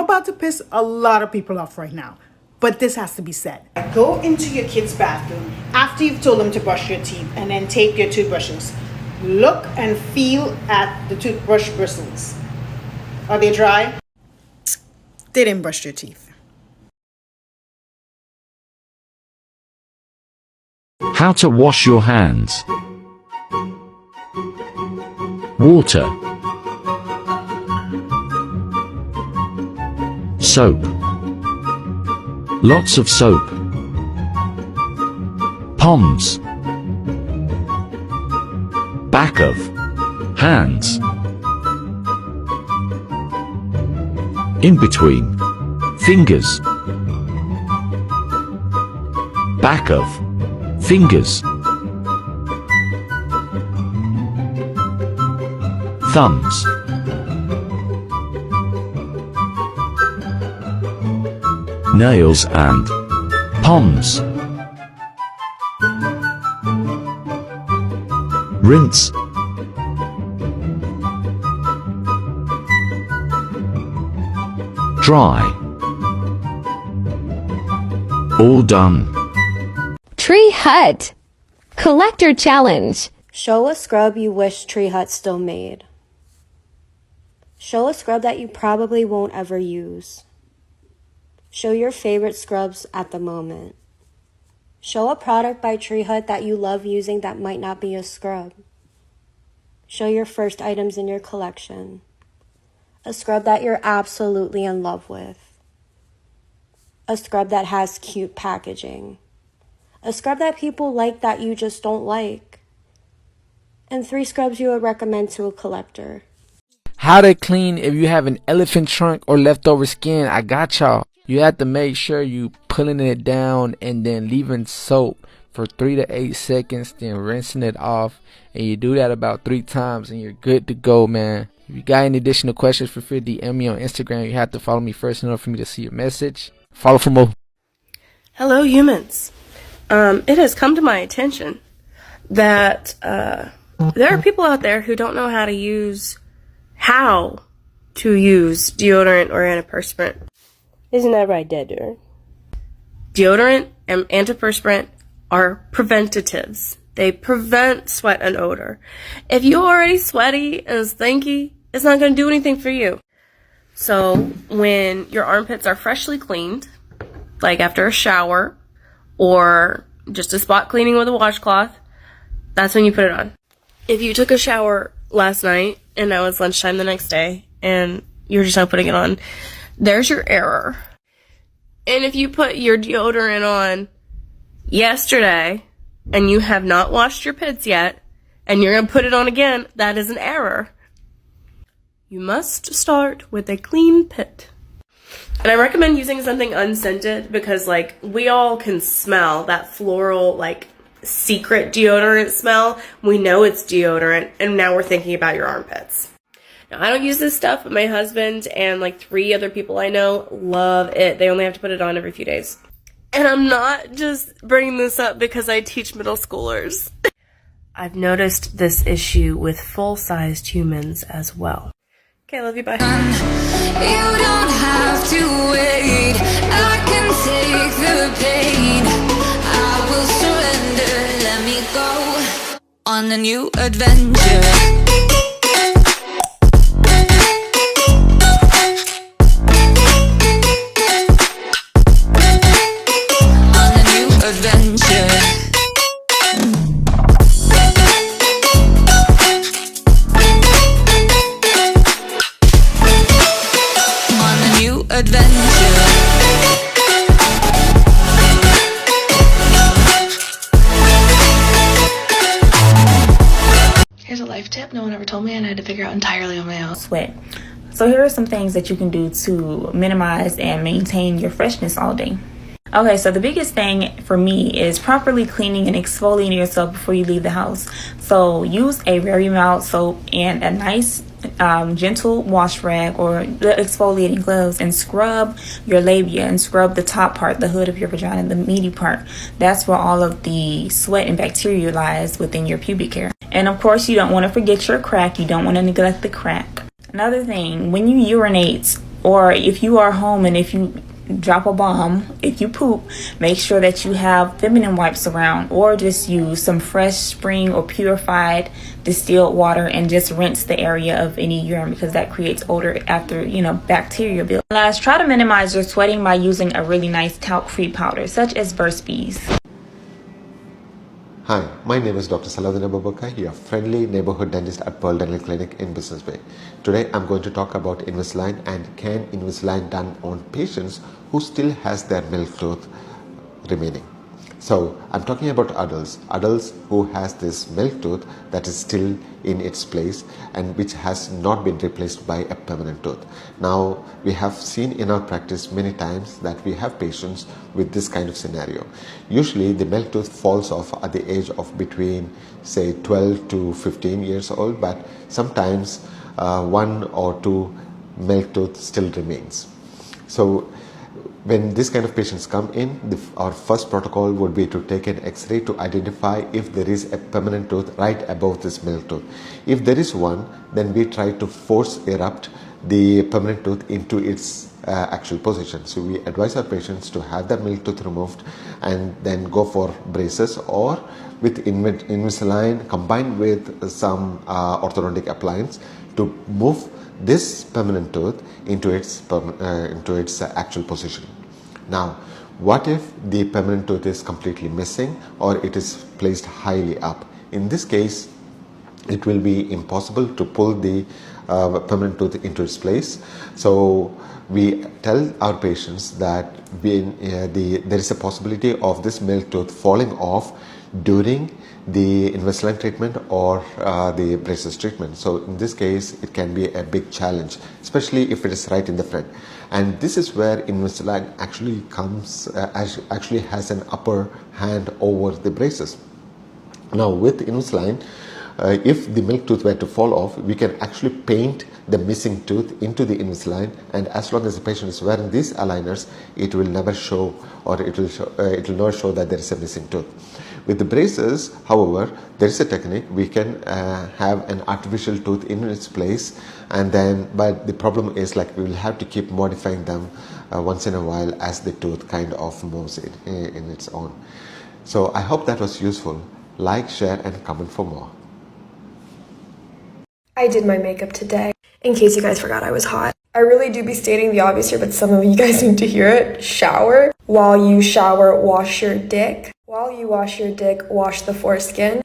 about to piss a lot of people off right now, but this has to be said. Go into your kid's bathroom after you've told them to brush your teeth and then take your toothbrushes. Look and feel at the toothbrush bristles. Are they dry? They didn't brush their teeth. How to wash your hands. Water. Soap. Lots of soap. Palms. Back of hands. In between fingers. Back of fingers. Thumbs. Nails and palms. Rinse. Dry. All done. Tree Hut Collector Challenge. Show a scrub you wish Tree Hut still made. Show a scrub that you probably won't ever use. Show your favorite scrubs at the moment. Show a product by Tree Hut that you love using that might not be a scrub. Show your first items in your collection. A scrub that you're absolutely in love with. A scrub that has cute packaging. A scrub that people like that you just don't like. And 3 scrubs you would recommend to a collector. How to clean if you have an elephant trunk or leftover skin. I got y'all. You have to make sure you pulling it down and then leaving soap for 3 to 8 seconds, then rinsing it off. And you do that about 3 times and you're good to go, man. If you got any additional questions, feel free to DM me on Instagram. You have to follow me first in order for me to see your message. Follow for more. Hello, humans. It has come to my attention that there are people out there who don't know how to use deodorant or antiperspirant. Isn't that right, Deodorant? Deodorant and antiperspirant are preventatives. They prevent sweat and odor. If you're already sweaty and stinky, it's not going to do anything for you. So when your armpits are freshly cleaned, like after a shower or just a spot cleaning with a washcloth, that's when you put it on. If you took a shower last night and now it's lunchtime the next day and you're just not putting it on, there's your error. And if you put your deodorant on yesterday and you have not washed your pits yet and you're going to put it on again, that is an error. You must start with a clean pit. And I recommend using something unscented because, like, we all can smell that floral, like, secret deodorant smell. We know it's deodorant, and now we're thinking about your armpits. Now, I don't use this stuff, but my husband and, like, 3 other people I know love it. They only have to put it on every few days. And I'm not just bringing this up because I teach middle schoolers. I've noticed this issue with full-sized humans as well. Okay, love you, bye. You don't have to wait. I can take the pain. I will surrender. Let me go on a new adventure. Here's a life tip no one ever told me and I had to figure out entirely on my own. Sweat. So here are some things that you can do to minimize and maintain your freshness all day. Okay, so the biggest thing for me is properly cleaning and exfoliating yourself before you leave the house. So use a very mild soap and a nice gentle wash rag or the exfoliating gloves and scrub your labia and scrub the top part, the hood of your vagina, the meaty part. That's where all of the sweat and bacteria lies within your pubic hair. And of course, you don't want to forget your crack. You don't want to neglect the crack. Another thing, when you urinate, Or if you are home and if you drop a bomb, if you poop, make sure that you have feminine wipes around, or just use some fresh spring or purified distilled water and just rinse the area of any urine, because that creates odor after, bacteria build. Last, try to minimize your sweating by using a really nice talc-free powder such as Burt's Bees. Hi, my name is Dr. Salahuddin Abubakar, your friendly neighborhood dentist at Pearl Dental Clinic in Business Bay. Today I'm going to talk about Invisalign and can Invisalign done on patients who still has their milk tooth remaining. So I'm talking about adults who has this milk tooth that is still in its place and which has not been replaced by a permanent tooth. Now we have seen in our practice many times that we have patients with this kind of scenario. Usually the milk tooth falls off at the age of between say 12 to 15 years old, but sometimes one or two milk tooth still remains. So when this kind of patients come in, our first protocol would be to take an X-ray to identify if there is a permanent tooth right above this milk tooth. If there is one, then we try to force erupt the permanent tooth into its actual position. So we advise our patients to have the milk tooth removed and then go for braces, or with Invisalign combined with some orthodontic appliance to move this permanent tooth into its actual position. Now, what if the permanent tooth is completely missing or it is placed highly up? In this case, it will be impossible to pull the permanent tooth into its place. So we tell our patients that there is a possibility of this milk tooth falling off during the Invisalign treatment or the braces treatment. So in this case, it can be a big challenge, especially if it is right in the front. And this is where Invisalign actually has an upper hand over the braces. Now with Invisalign, if the milk tooth were to fall off, we can actually paint the missing tooth into the Invisalign, and as long as the patient is wearing these aligners, it will never show, or it will not show that there is a missing tooth. With the braces, however, there is a technique. We can have an artificial tooth in its place, but the problem is we will have to keep modifying them once in a while as the tooth kind of moves in its own. So I hope that was useful. Like, share and comment for more. I did my makeup today. In case you guys forgot I was hot. I really do be stating the obvious here, but some of you guys need to hear it. Shower. While you shower, wash your dick. While you wash your dick, wash the foreskin.